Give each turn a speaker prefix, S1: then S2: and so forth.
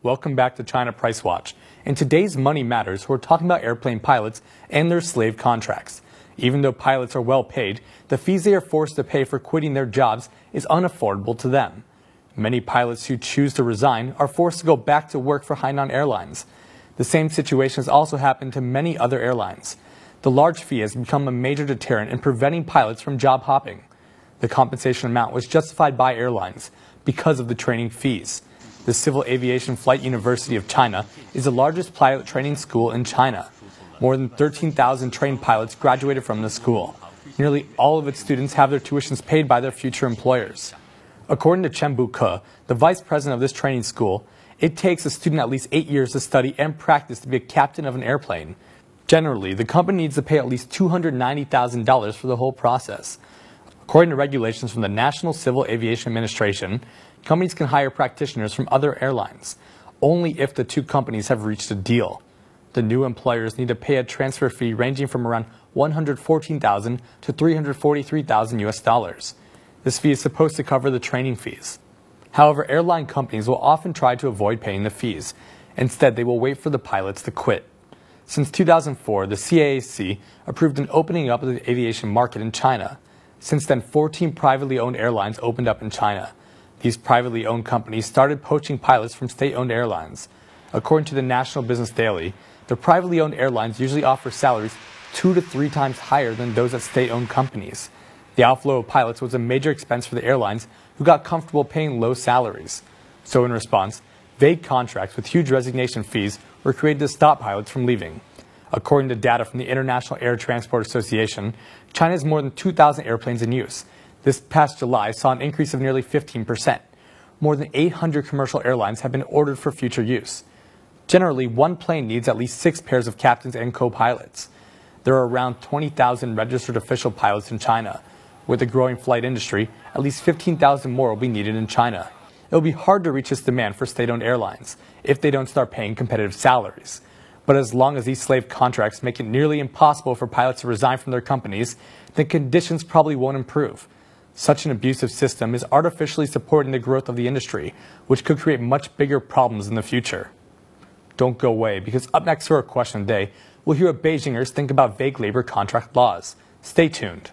S1: Welcome back to China Price Watch. In today's Money Matters, we're talking about airplane pilots and their slave contracts. Even though pilots are well paid, the fees they are forced to pay for quitting their jobs is unaffordable to them. Many pilots who choose to resign are forced to go back to work for Hainan Airlines. The same situation has also happened to many other airlines. The large fee has become a major deterrent in preventing pilots from job hopping. The compensation amount was justified by airlines because of the training fees. The Civil Aviation Flight University of China is the largest pilot training school in China. More than 13,000 trained pilots graduated from the school. Nearly all of its students have their tuitions paid by their future employers. According to Chen Buke, the vice president of this training school, it takes a student at least 8 years to study and practice to be a captain of an airplane. Generally, the company needs to pay at least $290,000 for the whole process. According to regulations from the National Civil Aviation Administration, companies can hire practitioners from other airlines, only if the two companies have reached a deal. The new employers need to pay a transfer fee ranging from around $114,000 to $343,000 US. This fee is supposed to cover the training fees. However, airline companies will often try to avoid paying the fees. Instead, they will wait for the pilots to quit. Since 2004, the CAAC approved an opening up of the aviation market in China. Since then, 14 privately owned airlines opened up in China. These privately owned companies started poaching pilots from state-owned airlines. According to the National Business Daily, the privately owned airlines usually offer salaries 2 to 3 times higher than those at state-owned companies. The outflow of pilots was a major expense for the airlines, who got comfortable paying low salaries. So in response, vague contracts with huge resignation fees were created to stop pilots from leaving. According to data from the International Air Transport Association, China has more than 2,000 airplanes in use. This past July saw an increase of nearly 15%. More than 800 commercial airlines have been ordered for future use. Generally, one plane needs at least 6 pairs of captains and co-pilots. There are around 20,000 registered official pilots in China. With the growing flight industry, at least 15,000 more will be needed in China. It will be hard to reach this demand for state-owned airlines if they don't start paying competitive salaries. But as long as these slave contracts make it nearly impossible for pilots to resign from their companies, then conditions probably won't improve. Such an abusive system is artificially supporting the growth of the industry, which could create much bigger problems in the future. Don't go away, because up next for our question of the day, we'll hear what Beijingers think about vague labor contract laws. Stay tuned.